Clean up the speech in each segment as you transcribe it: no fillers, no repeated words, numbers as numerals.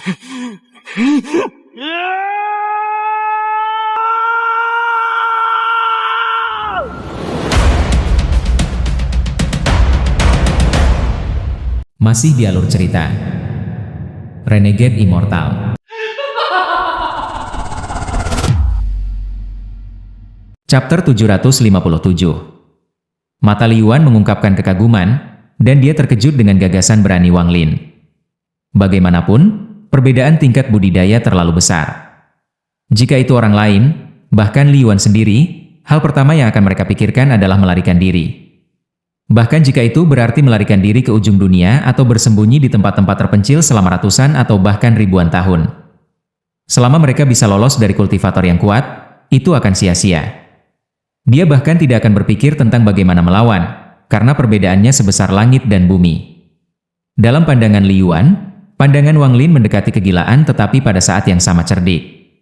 Masih di alur cerita Renegade Immortal. Chapter 757. Mata Li Yuan mengungkapkan kekaguman, dan dia terkejut dengan gagasan berani Wang Lin. Bagaimanapun, perbedaan tingkat budidaya terlalu besar. Jika itu orang lain, bahkan Li Yuan sendiri, hal pertama yang akan mereka pikirkan adalah melarikan diri. Bahkan jika itu berarti melarikan diri ke ujung dunia atau bersembunyi di tempat-tempat terpencil selama ratusan atau bahkan ribuan tahun. Selama mereka bisa lolos dari kultivator yang kuat, itu akan sia-sia. Dia bahkan tidak akan berpikir tentang bagaimana melawan, karena perbedaannya sebesar langit dan bumi. Dalam pandangan Li Yuan, pandangan Wang Lin mendekati kegilaan tetapi pada saat yang sama cerdik.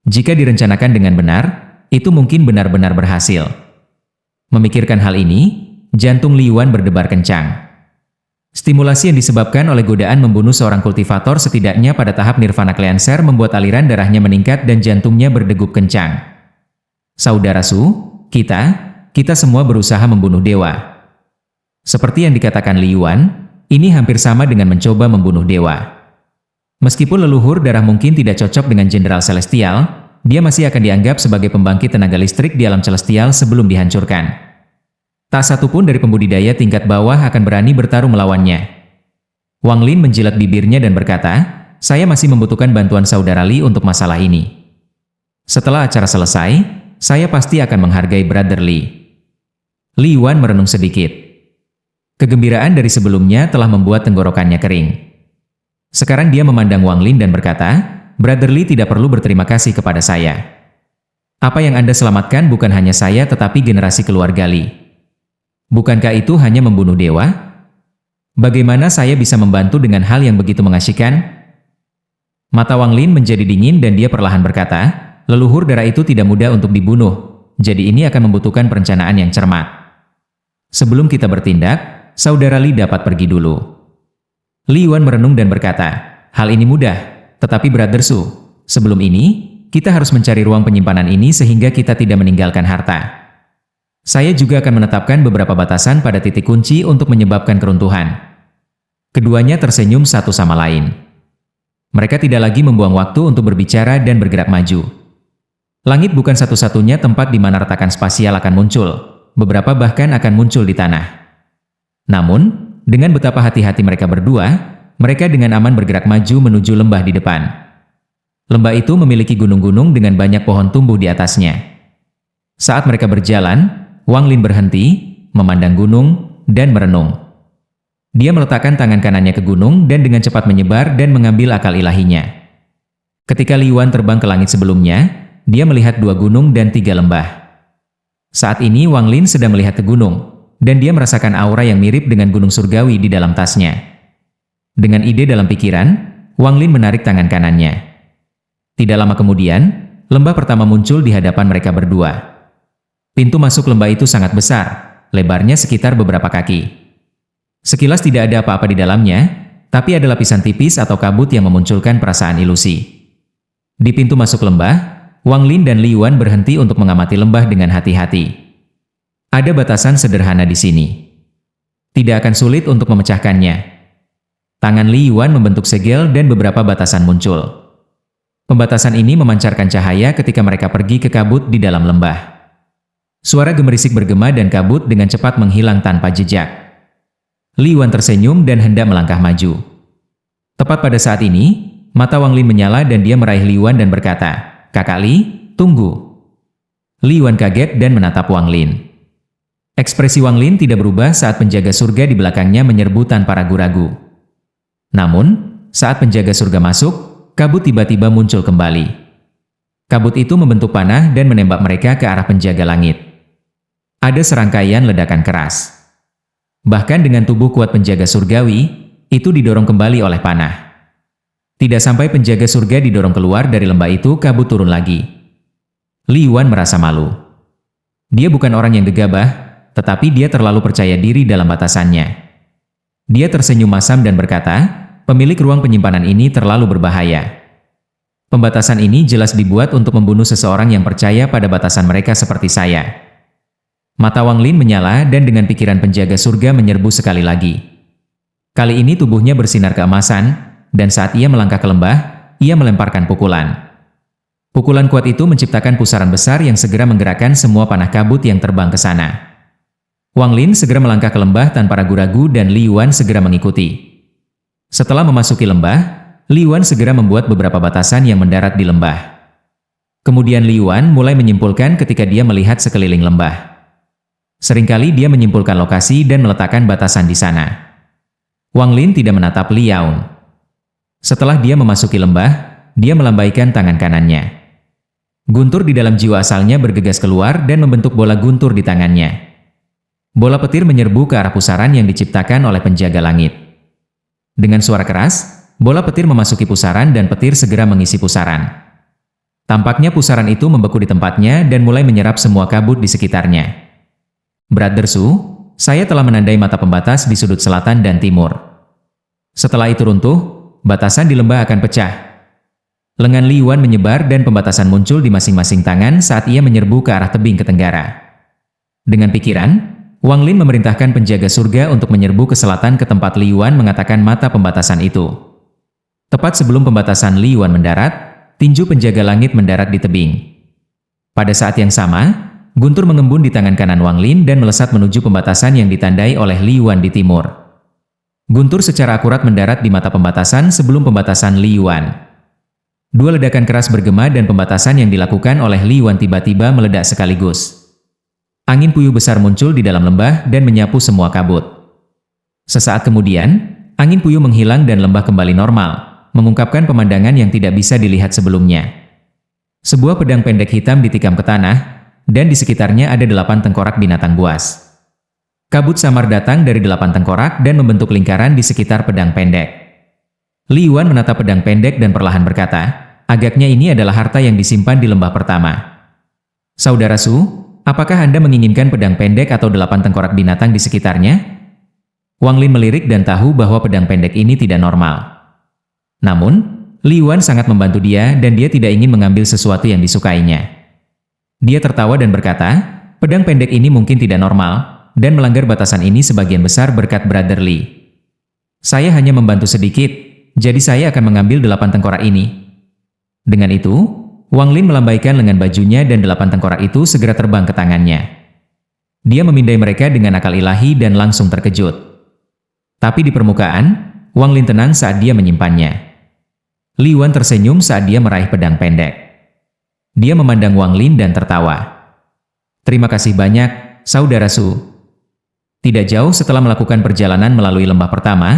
Jika direncanakan dengan benar, itu mungkin benar-benar berhasil. Memikirkan hal ini, jantung Li Yuan berdebar kencang. Stimulasi yang disebabkan oleh godaan membunuh seorang kultivator setidaknya pada tahap nirvana cleanser membuat aliran darahnya meningkat dan jantungnya berdegup kencang. Saudara Su, kita semua berusaha membunuh dewa. Seperti yang dikatakan Li Yuan, ini hampir sama dengan mencoba membunuh dewa. Meskipun leluhur darah mungkin tidak cocok dengan Jenderal Celestial, dia masih akan dianggap sebagai pembangkit tenaga listrik di alam celestial sebelum dihancurkan. Tak satu pun dari pembudidaya tingkat bawah akan berani bertarung melawannya. Wang Lin menjilat bibirnya dan berkata, "Saya masih membutuhkan bantuan saudara Li untuk masalah ini. Setelah acara selesai, saya pasti akan menghargai Brother Li." Li Yuan merenung sedikit. Kegembiraan dari sebelumnya telah membuat tenggorokannya kering. Sekarang dia memandang Wang Lin dan berkata, "Brother Li tidak perlu berterima kasih kepada saya. Apa yang Anda selamatkan bukan hanya saya tetapi generasi keluarga Li. Bukankah itu hanya membunuh dewa? Bagaimana saya bisa membantu dengan hal yang begitu mengasyikkan?" Mata Wang Lin menjadi dingin dan dia perlahan berkata, "Leluhur darah itu tidak mudah untuk dibunuh, jadi ini akan membutuhkan perencanaan yang cermat. Sebelum kita bertindak, saudara Li dapat pergi dulu." Li Yuan merenung dan berkata, "Hal ini mudah, tetapi Brother Su, sebelum ini, kita harus mencari ruang penyimpanan ini sehingga kita tidak meninggalkan harta. Saya juga akan menetapkan beberapa batasan pada titik kunci untuk menyebabkan keruntuhan." Keduanya tersenyum satu sama lain. Mereka tidak lagi membuang waktu untuk berbicara dan bergerak maju. Langit bukan satu-satunya tempat di mana retakan spasial akan muncul, beberapa bahkan akan muncul di tanah. Namun, dengan betapa hati-hati mereka berdua, mereka dengan aman bergerak maju menuju lembah di depan. Lembah itu memiliki gunung-gunung dengan banyak pohon tumbuh di atasnya. Saat mereka berjalan, Wang Lin berhenti, memandang gunung, dan merenung. Dia meletakkan tangan kanannya ke gunung dan dengan cepat menyebar dan mengambil akal ilahinya. Ketika Li Yuan terbang ke langit sebelumnya, dia melihat 2 gunung dan 3 lembah. Saat ini Wang Lin sedang melihat ke gunung, dan dia merasakan aura yang mirip dengan gunung surgawi di dalam tasnya. Dengan ide dalam pikiran, Wang Lin menarik tangan kanannya. Tidak lama kemudian, lembah pertama muncul di hadapan mereka berdua. Pintu masuk lembah itu sangat besar, lebarnya sekitar beberapa kaki. Sekilas tidak ada apa-apa di dalamnya, tapi ada lapisan tipis atau kabut yang memunculkan perasaan ilusi. Di pintu masuk lembah, Wang Lin dan Li Yuan berhenti untuk mengamati lembah dengan hati-hati. Ada batasan sederhana di sini. Tidak akan sulit untuk memecahkannya. Tangan Li Yuan membentuk segel dan beberapa batasan muncul. Pembatasan ini memancarkan cahaya ketika mereka pergi ke kabut di dalam lembah. Suara gemerisik bergema dan kabut dengan cepat menghilang tanpa jejak. Li Yuan tersenyum dan hendak melangkah maju. Tepat pada saat ini, mata Wang Lin menyala dan dia meraih Li Yuan dan berkata, "Kakak Li, tunggu." Li Yuan kaget dan menatap Wang Lin. Ekspresi Wang Lin tidak berubah saat penjaga surga di belakangnya menyerbu tanpa ragu-ragu. Namun, saat penjaga surga masuk, kabut tiba-tiba muncul kembali. Kabut itu membentuk panah dan menembak mereka ke arah penjaga langit. Ada serangkaian ledakan keras. Bahkan dengan tubuh kuat penjaga surgawi, itu didorong kembali oleh panah. Tidak sampai penjaga surga didorong keluar dari lembah itu, kabut turun lagi. Li Yuan merasa malu. Dia bukan orang yang gegabah, tetapi dia terlalu percaya diri dalam batasannya. Dia tersenyum masam dan berkata, pemilik ruang penyimpanan ini terlalu berbahaya. Pembatasan ini jelas dibuat untuk membunuh seseorang yang percaya pada batasan mereka seperti saya. Mata Wang Lin menyala dan dengan pikiran penjaga surga menyerbu sekali lagi. Kali ini tubuhnya bersinar keemasan, dan saat ia melangkah ke lembah, ia melemparkan pukulan. Pukulan kuat itu menciptakan pusaran besar yang segera menggerakkan semua panah kabut yang terbang ke sana. Wang Lin segera melangkah ke lembah tanpa ragu-ragu dan Li Yuan segera mengikuti. Setelah memasuki lembah, Li Yuan segera membuat beberapa batasan yang mendarat di lembah. Kemudian Li Yuan mulai menyimpulkan ketika dia melihat sekeliling lembah. Seringkali dia menyimpulkan lokasi dan meletakkan batasan di sana. Wang Lin tidak menatap Li Yuan. Setelah dia memasuki lembah, dia melambaikan tangan kanannya. Guntur di dalam jiwa asalnya bergegas keluar dan membentuk bola guntur di tangannya. Bola petir menyerbu ke arah pusaran yang diciptakan oleh penjaga langit. Dengan suara keras, bola petir memasuki pusaran dan petir segera mengisi pusaran. Tampaknya pusaran itu membeku di tempatnya dan mulai menyerap semua kabut di sekitarnya. Brother Su, saya telah menandai mata pembatas di sudut selatan dan timur. Setelah itu runtuh, batasan di lembah akan pecah. Lengan Li Yuan menyebar dan pembatasan muncul di masing-masing tangan saat ia menyerbu ke arah tebing ke tenggara. Dengan pikiran, Wang Lin memerintahkan penjaga surga untuk menyerbu ke selatan ke tempat Li Yuan mengatakan mata pembatasan itu. Tepat sebelum pembatasan Li Yuan mendarat, tinju penjaga langit mendarat di tebing. Pada saat yang sama, guntur mengembun di tangan kanan Wang Lin dan melesat menuju pembatasan yang ditandai oleh Li Yuan di timur. Guntur secara akurat mendarat di mata pembatasan sebelum pembatasan Li Yuan. Dua ledakan keras bergema dan pembatasan yang dilakukan oleh Li Yuan tiba-tiba meledak sekaligus. Angin puyuh besar muncul di dalam lembah dan menyapu semua kabut. Sesaat kemudian, angin puyuh menghilang dan lembah kembali normal, mengungkapkan pemandangan yang tidak bisa dilihat sebelumnya. Sebuah pedang pendek hitam ditikam ke tanah, dan di sekitarnya ada 8 tengkorak binatang buas. Kabut samar datang dari 8 tengkorak dan membentuk lingkaran di sekitar pedang pendek. Li Yuan menatap pedang pendek dan perlahan berkata, agaknya ini adalah harta yang disimpan di lembah pertama. Saudara Su, apakah Anda menginginkan pedang pendek atau 8 tengkorak binatang di sekitarnya? Wang Lin melirik dan tahu bahwa pedang pendek ini tidak normal. Namun, Li Yuan sangat membantu dia dan dia tidak ingin mengambil sesuatu yang disukainya. Dia tertawa dan berkata, pedang pendek ini mungkin tidak normal, dan melanggar batasan ini sebagian besar berkat Brother Li. Saya hanya membantu sedikit, jadi saya akan mengambil 8 tengkorak ini. Dengan itu, Wang Lin melambaikan lengan bajunya dan 8 tengkorak itu segera terbang ke tangannya. Dia memindai mereka dengan akal ilahi dan langsung terkejut. Tapi di permukaan, Wang Lin tenang saat dia menyimpannya. Li Yuan tersenyum saat dia meraih pedang pendek. Dia memandang Wang Lin dan tertawa. Terima kasih banyak, Saudara Su. Tidak jauh setelah melakukan perjalanan melalui lembah pertama,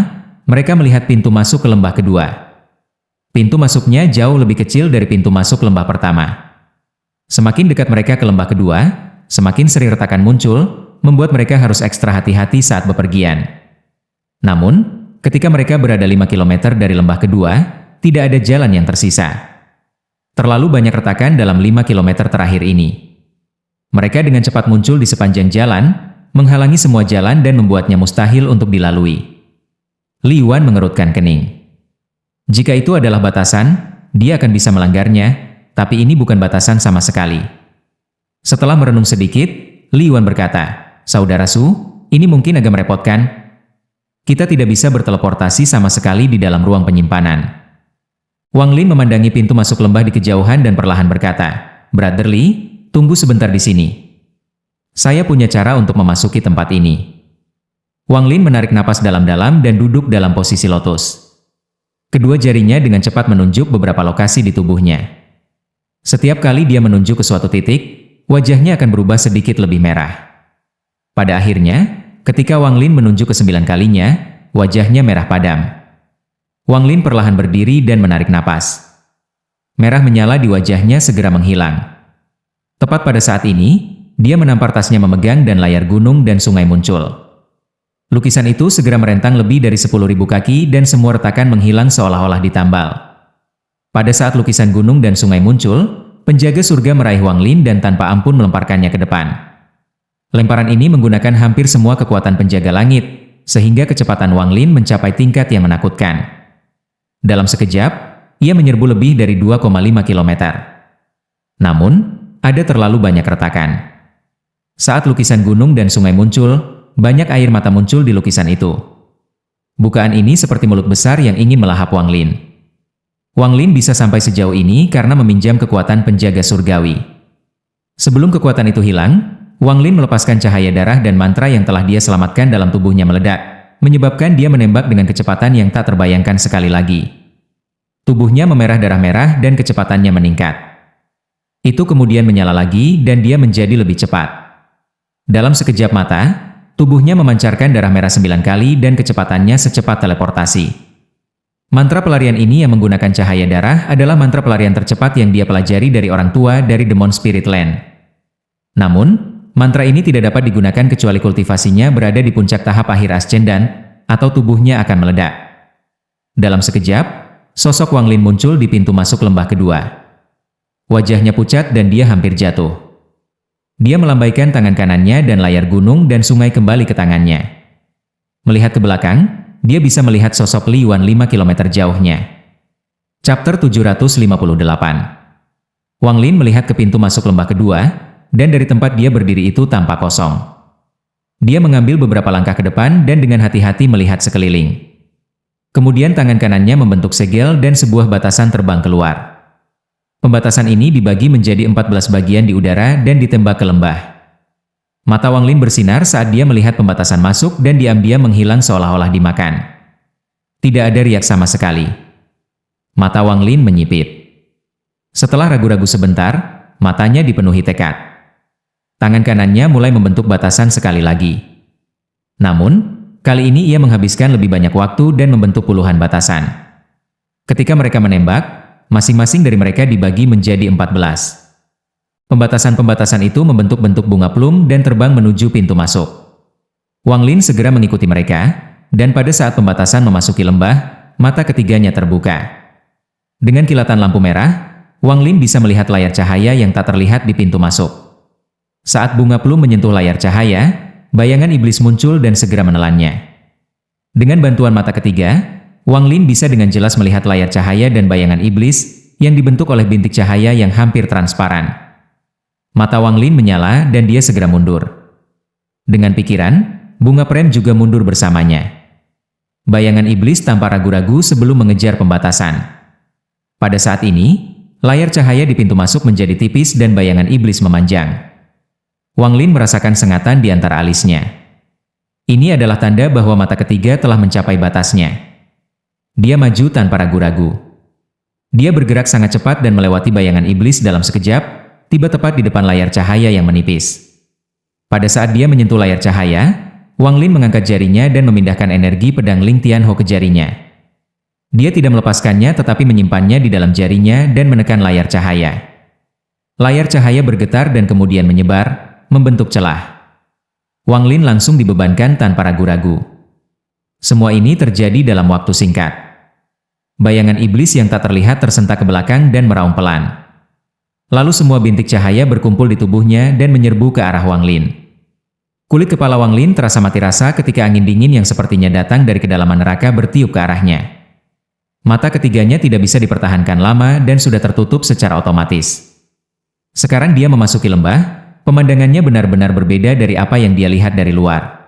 mereka melihat pintu masuk ke lembah kedua. Pintu masuknya jauh lebih kecil dari pintu masuk lembah pertama. Semakin dekat mereka ke lembah kedua, semakin sering retakan muncul, membuat mereka harus ekstra hati-hati saat bepergian. Namun, ketika mereka berada 5 km dari lembah kedua, tidak ada jalan yang tersisa. Terlalu banyak retakan dalam 5 km terakhir ini. Mereka dengan cepat muncul di sepanjang jalan, menghalangi semua jalan dan membuatnya mustahil untuk dilalui. Li Yuan mengerutkan kening. Jika itu adalah batasan, dia akan bisa melanggarnya, tapi ini bukan batasan sama sekali. Setelah merenung sedikit, Li Yuan berkata, Saudara Su, ini mungkin agak merepotkan. Kita tidak bisa berteleportasi sama sekali di dalam ruang penyimpanan. Wang Lin memandangi pintu masuk lembah di kejauhan dan perlahan berkata, Brother Li, tunggu sebentar di sini. Saya punya cara untuk memasuki tempat ini. Wang Lin menarik napas dalam-dalam dan duduk dalam posisi lotus. Kedua jarinya dengan cepat menunjuk beberapa lokasi di tubuhnya. Setiap kali dia menunjuk ke suatu titik, wajahnya akan berubah sedikit lebih merah. Pada akhirnya, ketika Wang Lin menunjuk ke 9 kalinya, wajahnya merah padam. Wang Lin perlahan berdiri dan menarik napas. Merah menyala di wajahnya segera menghilang. Tepat pada saat ini, dia menampar tasnya memegang dan layar gunung dan sungai muncul. Lukisan itu segera merentang lebih dari 10.000 kaki dan semua retakan menghilang seolah-olah ditambal. Pada saat lukisan gunung dan sungai muncul, penjaga surga meraih Wang Lin dan tanpa ampun melemparkannya ke depan. Lemparan ini menggunakan hampir semua kekuatan penjaga langit, sehingga kecepatan Wang Lin mencapai tingkat yang menakutkan. Dalam sekejap, ia menyerbu lebih dari 2,5 kilometer. Namun, ada terlalu banyak retakan. Saat lukisan gunung dan sungai muncul, banyak air mata muncul di lukisan itu. Bukaan ini seperti mulut besar yang ingin melahap Wang Lin. Wang Lin bisa sampai sejauh ini karena meminjam kekuatan penjaga surgawi. Sebelum kekuatan itu hilang, Wang Lin melepaskan cahaya darah dan mantra yang telah dia selamatkan dalam tubuhnya meledak, menyebabkan dia menembak dengan kecepatan yang tak terbayangkan sekali lagi. Tubuhnya memerah darah merah dan kecepatannya meningkat. Itu kemudian menyala lagi dan dia menjadi lebih cepat. Dalam sekejap mata, tubuhnya memancarkan darah merah 9 kali dan kecepatannya secepat teleportasi. Mantra pelarian ini yang menggunakan cahaya darah adalah mantra pelarian tercepat yang dia pelajari dari orang tua dari Demon Spirit Land. Namun, mantra ini tidak dapat digunakan kecuali kultivasinya berada di puncak tahap akhir Ascendan, atau tubuhnya akan meledak. Dalam sekejap, sosok Wang Lin muncul di pintu masuk lembah kedua. Wajahnya pucat dan dia hampir jatuh. Dia melambaikan tangan kanannya dan layar gunung dan sungai kembali ke tangannya. Melihat ke belakang, dia bisa melihat sosok Li Yuan 5 km jauhnya. Chapter 758. Wang Lin melihat ke pintu masuk lembah kedua, dan dari tempat dia berdiri itu tampak kosong. Dia mengambil beberapa langkah ke depan dan dengan hati-hati melihat sekeliling. Kemudian tangan kanannya membentuk segel dan sebuah batasan terbang keluar. Pembatasan ini dibagi menjadi 14 bagian di udara dan ditembak ke lembah. Mata Wang Lin bersinar saat dia melihat pembatasan masuk dan diam-diam menghilang seolah-olah dimakan. Tidak ada riak sama sekali. Mata Wang Lin menyipit. Setelah ragu-ragu sebentar, matanya dipenuhi tekad. Tangan kanannya mulai membentuk batasan sekali lagi. Namun, kali ini ia menghabiskan lebih banyak waktu dan membentuk puluhan batasan. Ketika mereka menembak, masing-masing dari mereka dibagi menjadi 14. Pembatasan-pembatasan itu membentuk bentuk bunga plum dan terbang menuju pintu masuk. Wang Lin segera mengikuti mereka, dan pada saat pembatasan memasuki lembah, mata ketiganya terbuka. Dengan kilatan lampu merah, Wang Lin bisa melihat layar cahaya yang tak terlihat di pintu masuk. Saat bunga plum menyentuh layar cahaya, bayangan iblis muncul dan segera menelannya. Dengan bantuan mata ketiga, Wang Lin bisa dengan jelas melihat layar cahaya dan bayangan iblis yang dibentuk oleh bintik cahaya yang hampir transparan. Mata Wang Lin menyala dan dia segera mundur. Dengan pikiran, bunga prem juga mundur bersamanya. Bayangan iblis tanpa ragu-ragu sebelum mengejar pembatasan. Pada saat ini, layar cahaya di pintu masuk menjadi tipis dan bayangan iblis memanjang. Wang Lin merasakan sengatan di antara alisnya. Ini adalah tanda bahwa mata ketiga telah mencapai batasnya. Dia maju tanpa ragu-ragu. Dia bergerak sangat cepat dan melewati bayangan iblis dalam sekejap, tiba tepat di depan layar cahaya yang menipis. Pada saat dia menyentuh layar cahaya, Wang Lin mengangkat jarinya dan memindahkan energi pedang Ling Tianho ke jarinya. Dia tidak melepaskannya tetapi menyimpannya di dalam jarinya dan menekan layar cahaya. Layar cahaya bergetar dan kemudian menyebar, membentuk celah. Wang Lin langsung dibebankan tanpa ragu-ragu. Semua ini terjadi dalam waktu singkat. Bayangan iblis yang tak terlihat tersentak ke belakang dan meraung pelan. Lalu semua bintik cahaya berkumpul di tubuhnya dan menyerbu ke arah Wang Lin. Kulit kepala Wang Lin terasa mati rasa ketika angin dingin yang sepertinya datang dari kedalaman neraka bertiup ke arahnya. Mata ketiganya tidak bisa dipertahankan lama dan sudah tertutup secara otomatis. Sekarang dia memasuki lembah, pemandangannya benar-benar berbeda dari apa yang dia lihat dari luar.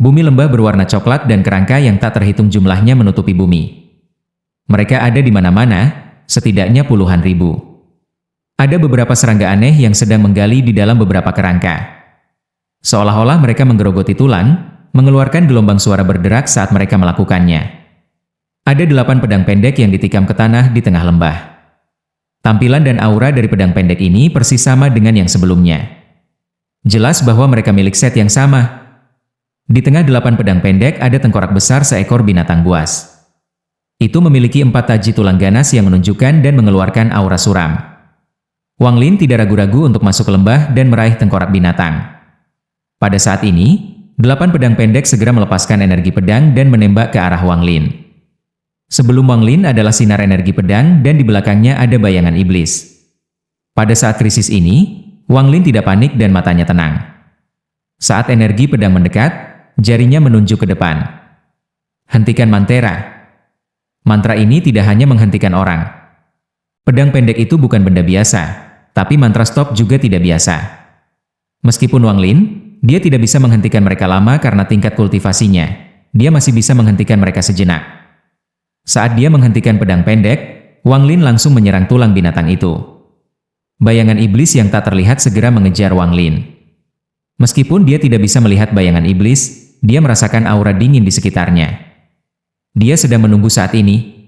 Bumi lembah berwarna coklat dan kerangka yang tak terhitung jumlahnya menutupi bumi. Mereka ada di mana-mana, setidaknya puluhan ribu. Ada beberapa serangga aneh yang sedang menggali di dalam beberapa kerangka. Seolah-olah mereka menggerogoti tulang, mengeluarkan gelombang suara berderak saat mereka melakukannya. Ada 8 pedang pendek yang ditikam ke tanah di tengah lembah. Tampilan dan aura dari pedang pendek ini persis sama dengan yang sebelumnya. Jelas bahwa mereka milik set yang sama. Di tengah 8 pedang pendek ada tengkorak besar seekor binatang buas. Itu memiliki 4 taji tulang ganas yang menunjukkan dan mengeluarkan aura suram. Wang Lin tidak ragu-ragu untuk masuk ke lembah dan meraih tengkorak binatang. Pada saat ini, 8 pedang pendek segera melepaskan energi pedang dan menembak ke arah Wang Lin. Sebelum Wang Lin adalah sinar energi pedang dan di belakangnya ada bayangan iblis. Pada saat krisis ini, Wang Lin tidak panik dan matanya tenang. Saat energi pedang mendekat, jarinya menunjuk ke depan. Hentikan Mantra. Mantra ini tidak hanya menghentikan orang. Pedang pendek itu bukan benda biasa, tapi mantra stop juga tidak biasa. Meskipun Wang Lin, dia tidak bisa menghentikan mereka lama karena tingkat kultivasinya. Dia masih bisa menghentikan mereka sejenak. Saat dia menghentikan pedang pendek, Wang Lin langsung menyerang tulang binatang itu. Bayangan iblis yang tak terlihat segera mengejar Wang Lin. Meskipun dia tidak bisa melihat bayangan iblis, dia merasakan aura dingin di sekitarnya. Dia sedang menunggu saat ini.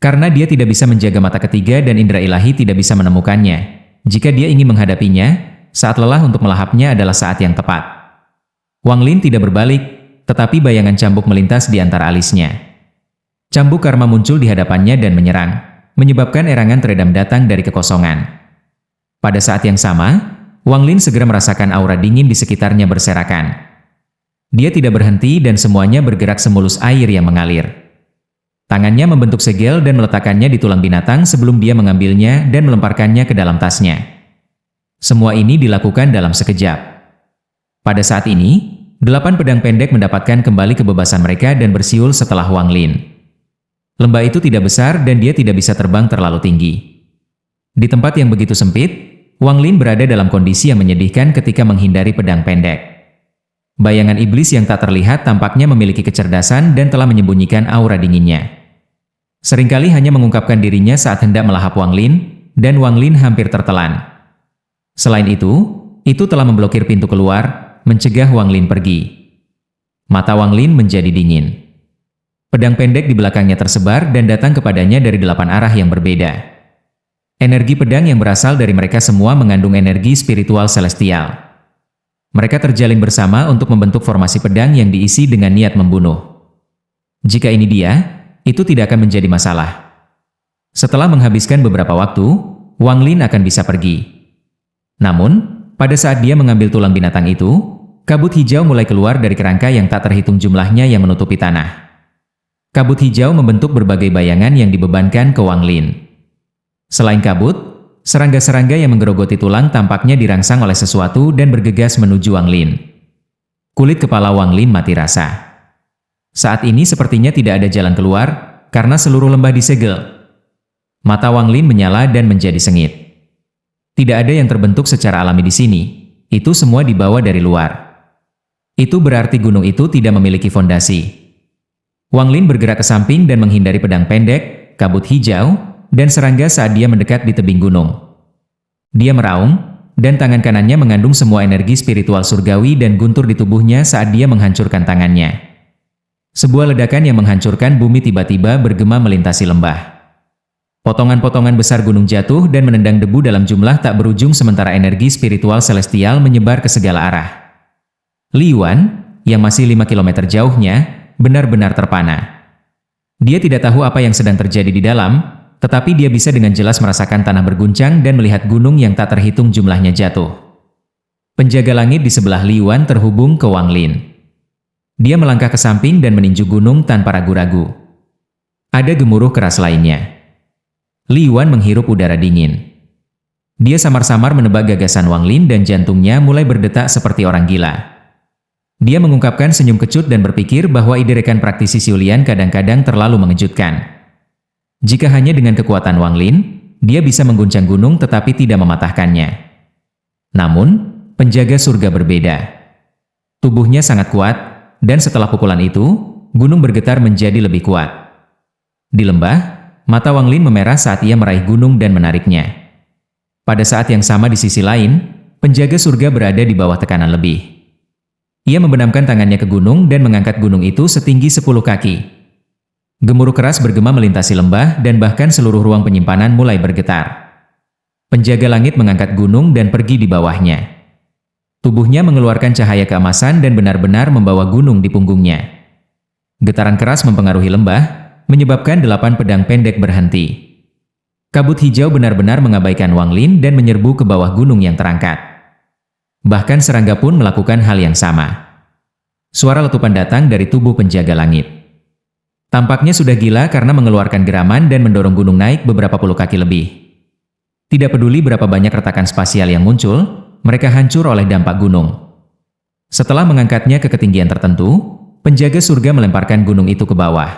Karena dia tidak bisa menjaga mata ketiga dan indera ilahi tidak bisa menemukannya. Jika dia ingin menghadapinya, saat lelah untuk melahapnya adalah saat yang tepat. Wang Lin tidak berbalik, tetapi bayangan cambuk melintas di antara alisnya. Cambuk karma muncul di hadapannya dan menyerang, menyebabkan erangan teredam datang dari kekosongan. Pada saat yang sama, Wang Lin segera merasakan aura dingin di sekitarnya berserakan. Dia tidak berhenti dan semuanya bergerak semulus air yang mengalir. Tangannya membentuk segel dan meletakkannya di tulang binatang sebelum dia mengambilnya dan melemparkannya ke dalam tasnya. Semua ini dilakukan dalam sekejap. Pada saat ini, 8 pedang pendek mendapatkan kembali kebebasan mereka dan bersiul setelah Wang Lin. Lembah itu tidak besar dan dia tidak bisa terbang terlalu tinggi. Di tempat yang begitu sempit, Wang Lin berada dalam kondisi yang menyedihkan ketika menghindari pedang pendek. Bayangan iblis yang tak terlihat tampaknya memiliki kecerdasan dan telah menyembunyikan aura dinginnya. Seringkali hanya mengungkapkan dirinya saat hendak melahap Wang Lin, dan Wang Lin hampir tertelan. Selain itu telah memblokir pintu keluar, mencegah Wang Lin pergi. Mata Wang Lin menjadi dingin. Pedang pendek di belakangnya tersebar dan datang kepadanya dari 8 arah yang berbeda. Energi pedang yang berasal dari mereka semua mengandung energi spiritual celestial. Mereka terjalin bersama untuk membentuk formasi pedang yang diisi dengan niat membunuh. Jika ini dia, itu tidak akan menjadi masalah. Setelah menghabiskan beberapa waktu, Wang Lin akan bisa pergi. Namun, pada saat dia mengambil tulang binatang itu, kabut hijau mulai keluar dari kerangka yang tak terhitung jumlahnya yang menutupi tanah. Kabut hijau membentuk berbagai bayangan yang dibebankan ke Wang Lin. Selain kabut, serangga-serangga yang menggerogoti tulang tampaknya dirangsang oleh sesuatu dan bergegas menuju Wang Lin. Kulit kepala Wang Lin mati rasa. Saat ini sepertinya tidak ada jalan keluar, karena seluruh lembah disegel. Mata Wang Lin menyala dan menjadi sengit. Tidak ada yang terbentuk secara alami di sini, itu semua dibawa dari luar. Itu berarti gunung itu tidak memiliki fondasi. Wang Lin bergerak ke samping dan menghindari pedang pendek, kabut hijau, dan serangga saat dia mendekat di tebing gunung. Dia meraung, dan tangan kanannya mengandung semua energi spiritual surgawi dan guntur di tubuhnya saat dia menghancurkan tangannya. Sebuah ledakan yang menghancurkan bumi tiba-tiba bergema melintasi lembah. Potongan-potongan besar gunung jatuh dan menendang debu dalam jumlah tak berujung sementara energi spiritual celestial menyebar ke segala arah. Li Yuan, yang masih 5 km jauhnya, benar-benar terpana. Dia tidak tahu apa yang sedang terjadi di dalam, tetapi dia bisa dengan jelas merasakan tanah berguncang dan melihat gunung yang tak terhitung jumlahnya jatuh. Penjaga langit di sebelah Li Yuan terhubung ke Wang Lin. Dia melangkah ke samping dan meninju gunung tanpa ragu-ragu. Ada gemuruh keras lainnya. Li Yuan menghirup udara dingin. Dia samar-samar menebak gagasan Wang Lin dan jantungnya mulai berdetak seperti orang gila. Dia mengungkapkan senyum kecut dan berpikir bahwa ide rekan praktisi Xiulian kadang-kadang terlalu mengejutkan. Jika hanya dengan kekuatan Wang Lin, dia bisa mengguncang gunung tetapi tidak mematahkannya. Namun, penjaga surga berbeda. Tubuhnya sangat kuat, dan setelah pukulan itu, gunung bergetar menjadi lebih kuat. Di lembah, mata Wang Lin memerah saat ia meraih gunung dan menariknya. Pada saat yang sama di sisi lain, penjaga surga berada di bawah tekanan lebih. Ia membenamkan tangannya ke gunung dan mengangkat gunung itu setinggi 10 kaki. Gemuruh keras bergema melintasi lembah dan bahkan seluruh ruang penyimpanan mulai bergetar. Penjaga langit mengangkat gunung dan pergi di bawahnya. Tubuhnya mengeluarkan cahaya keemasan dan benar-benar membawa gunung di punggungnya. Getaran keras mempengaruhi lembah, menyebabkan 8 pedang pendek berhenti. Kabut hijau benar-benar mengabaikan Wang Lin dan menyerbu ke bawah gunung yang terangkat. Bahkan serangga pun melakukan hal yang sama. Suara letupan datang dari tubuh penjaga langit. Tampaknya sudah gila karena mengeluarkan geraman dan mendorong gunung naik beberapa puluh kaki lebih. Tidak peduli berapa banyak retakan spasial yang muncul, mereka hancur oleh dampak gunung. Setelah mengangkatnya ke ketinggian tertentu, penjaga surga melemparkan gunung itu ke bawah.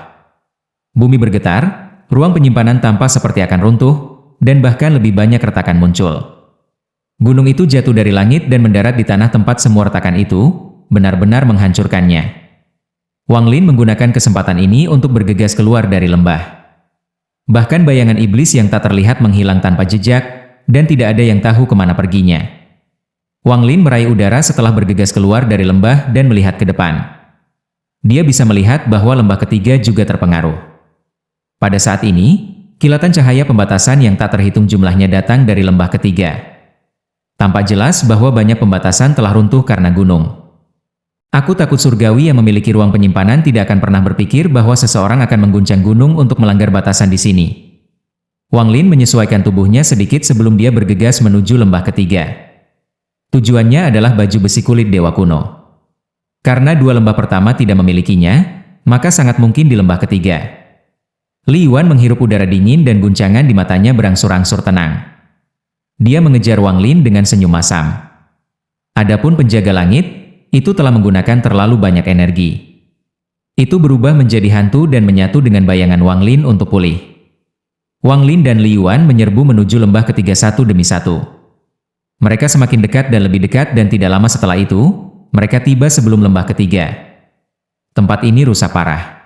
Bumi bergetar, ruang penyimpanan tampak seperti akan runtuh, dan bahkan lebih banyak retakan muncul. Gunung itu jatuh dari langit dan mendarat di tanah tempat semua retakan itu, benar-benar menghancurkannya. Wang Lin menggunakan kesempatan ini untuk bergegas keluar dari lembah. Bahkan bayangan iblis yang tak terlihat menghilang tanpa jejak, dan tidak ada yang tahu kemana perginya. Wang Lin meraih udara setelah bergegas keluar dari lembah dan melihat ke depan. Dia bisa melihat bahwa lembah ketiga juga terpengaruh. Pada saat ini, kilatan cahaya pembatasan yang tak terhitung jumlahnya datang dari lembah ketiga. Tampak jelas bahwa banyak pembatasan telah runtuh karena gunung. Aku takut surgawi yang memiliki ruang penyimpanan tidak akan pernah berpikir bahwa seseorang akan mengguncang gunung untuk melanggar batasan di sini. Wang Lin menyesuaikan tubuhnya sedikit sebelum dia bergegas menuju lembah ketiga. Tujuannya adalah baju besi kulit dewa kuno. Karena dua lembah pertama tidak memilikinya, maka sangat mungkin di lembah ketiga. Li Yuan menghirup udara dingin dan guncangan di matanya berangsur-angsur tenang. Dia mengejar Wang Lin dengan senyum masam. Adapun penjaga langit, itu telah menggunakan terlalu banyak energi. Itu berubah menjadi hantu dan menyatu dengan bayangan Wang Lin untuk pulih. Wang Lin dan Li Yuan menyerbu menuju lembah ketiga satu demi satu. Mereka semakin dekat dan lebih dekat dan tidak lama setelah itu, mereka tiba sebelum lembah ketiga. Tempat ini rusak parah.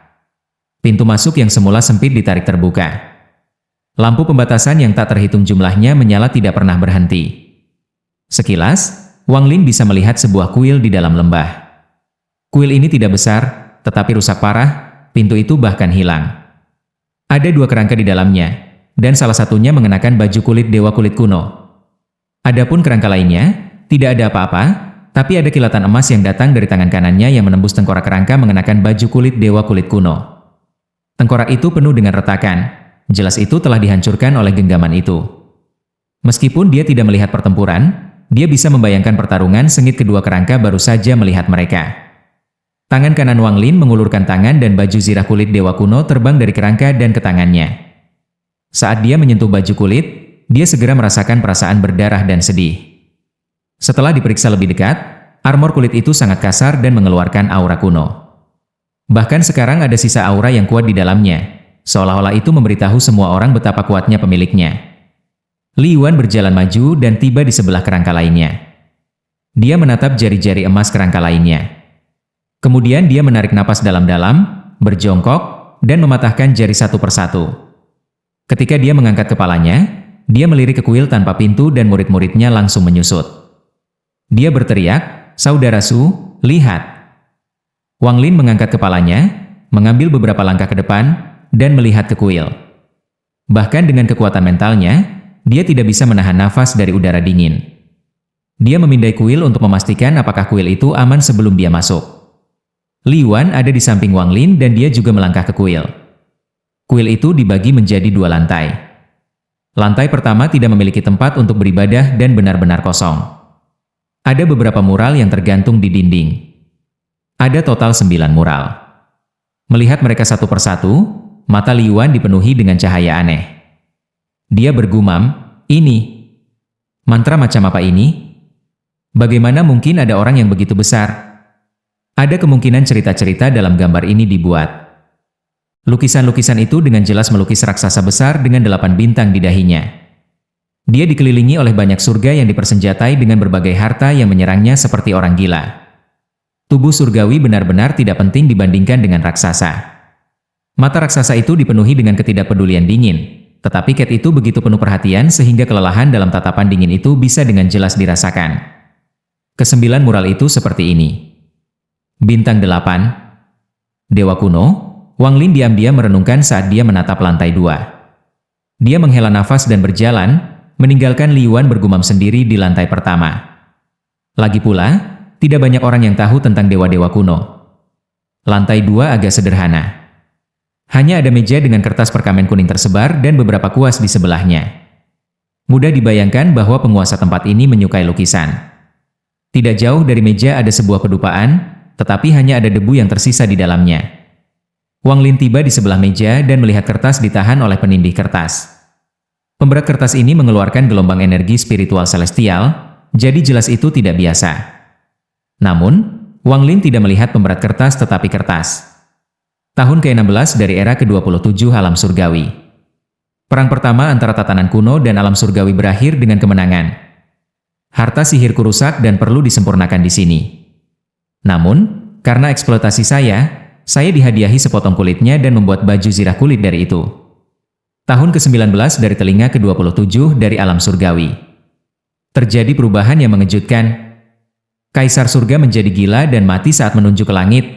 Pintu masuk yang semula sempit ditarik terbuka. Lampu pembatasan yang tak terhitung jumlahnya menyala tidak pernah berhenti. Sekilas, Wang Lin bisa melihat sebuah kuil di dalam lembah. Kuil ini tidak besar, tetapi rusak parah, pintu itu bahkan hilang. Ada dua kerangka di dalamnya, dan salah satunya mengenakan baju kulit dewa kulit kuno. Adapun kerangka lainnya, tidak ada apa-apa, tapi ada kilatan emas yang datang dari tangan kanannya yang menembus tengkorak kerangka mengenakan baju kulit dewa kulit kuno. Tengkorak itu penuh dengan retakan, jelas itu telah dihancurkan oleh genggaman itu. Meskipun dia tidak melihat pertempuran, dia bisa membayangkan pertarungan sengit kedua kerangka baru saja melihat mereka. Tangan kanan Wang Lin mengulurkan tangan dan baju zirah kulit dewa kuno terbang dari kerangka dan ke tangannya. Saat dia menyentuh baju kulit, dia segera merasakan perasaan berdarah dan sedih. Setelah diperiksa lebih dekat, armor kulit itu sangat kasar dan mengeluarkan aura kuno. Bahkan sekarang ada sisa aura yang kuat di dalamnya, seolah-olah itu memberitahu semua orang betapa kuatnya pemiliknya. Li Yuan berjalan maju dan tiba di sebelah kerangka lainnya. Dia menatap jari-jari emas kerangka lainnya. Kemudian dia menarik napas dalam-dalam, berjongkok, dan mematahkan jari satu persatu. Ketika dia mengangkat kepalanya, dia melirik ke kuil tanpa pintu dan murid-muridnya langsung menyusut. Dia berteriak, "Saudara Su, lihat!" Wang Lin mengangkat kepalanya, mengambil beberapa langkah ke depan, dan melihat ke kuil. Bahkan dengan kekuatan mentalnya, dia tidak bisa menahan nafas dari udara dingin. Dia memindai kuil untuk memastikan apakah kuil itu aman sebelum dia masuk. Li Yuan ada di samping Wang Lin dan dia juga melangkah ke kuil. Kuil itu dibagi menjadi dua lantai. Lantai pertama tidak memiliki tempat untuk beribadah dan benar-benar kosong. Ada beberapa mural yang tergantung di dinding. Ada total 9 mural. Melihat mereka satu persatu, mata Li Yuan dipenuhi dengan cahaya aneh. Dia bergumam, "Ini mantra macam apa ini? Bagaimana mungkin ada orang yang begitu besar?" Ada kemungkinan cerita-cerita dalam gambar ini dibuat. Lukisan-lukisan itu dengan jelas melukis raksasa besar dengan 8 bintang di dahinya. Dia dikelilingi oleh banyak surga yang dipersenjatai dengan berbagai harta yang menyerangnya seperti orang gila. Tubuh surgawi benar-benar tidak penting dibandingkan dengan raksasa. Mata raksasa itu dipenuhi dengan ketidakpedulian dingin. Tetapi Cat itu begitu penuh perhatian sehingga kelelahan dalam tatapan dingin itu bisa dengan jelas dirasakan. Kesembilan mural itu seperti ini. Bintang 8. Dewa kuno, Wang Lin diam-diam merenungkan saat dia menatap lantai 2. Dia menghela nafas dan berjalan, meninggalkan Li Yuan bergumam sendiri di lantai pertama. Lagi pula, tidak banyak orang yang tahu tentang dewa-dewa kuno. Lantai 2 agak sederhana. Hanya ada meja dengan kertas perkamen kuning tersebar dan beberapa kuas di sebelahnya. Mudah dibayangkan bahwa penguasa tempat ini menyukai lukisan. Tidak jauh dari meja ada sebuah pedupaan, tetapi hanya ada debu yang tersisa di dalamnya. Wang Lin tiba di sebelah meja dan melihat kertas ditahan oleh penindih kertas. Pemberat kertas ini mengeluarkan gelombang energi spiritual celestial, jadi jelas itu tidak biasa. Namun, Wang Lin tidak melihat pemberat kertas tetapi kertas. Tahun ke-16 dari era ke-27 alam surgawi. Perang pertama antara tatanan kuno dan alam surgawi berakhir dengan kemenangan. Harta sihirku rusak dan perlu disempurnakan di sini. Namun, karena eksploitasi saya dihadiahi sepotong kulitnya dan membuat baju zirah kulit dari itu. Tahun ke-19 dari telinga ke-27 dari alam surgawi. Terjadi perubahan yang mengejutkan. Kaisar surga menjadi gila dan mati saat menunjuk ke langit.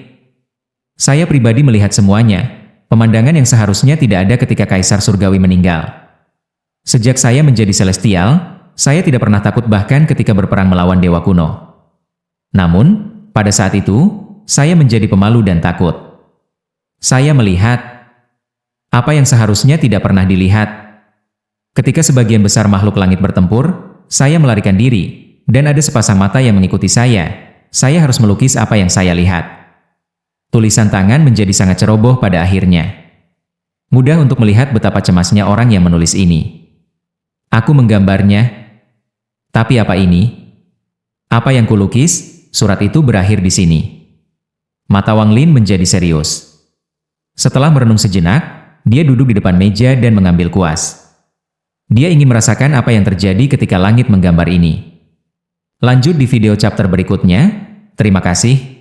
Saya pribadi melihat semuanya, pemandangan yang seharusnya tidak ada ketika Kaisar surgawi meninggal. Sejak saya menjadi celestial, saya tidak pernah takut bahkan ketika berperang melawan dewa kuno. Namun, pada saat itu, saya menjadi pemalu dan takut. Saya melihat apa yang seharusnya tidak pernah dilihat. Ketika sebagian besar makhluk langit bertempur, saya melarikan diri, dan ada sepasang mata yang mengikuti saya. Saya harus melukis apa yang saya lihat. Tulisan tangan menjadi sangat ceroboh pada akhirnya. Mudah untuk melihat betapa cemasnya orang yang menulis ini. Aku menggambarnya. Tapi apa ini? Apa yang kulukis? Surat itu berakhir di sini. Mata Wang Lin menjadi serius. Setelah merenung sejenak, dia duduk di depan meja dan mengambil kuas. Dia ingin merasakan apa yang terjadi ketika langit menggambar ini. Lanjut di video chapter berikutnya. Terima kasih.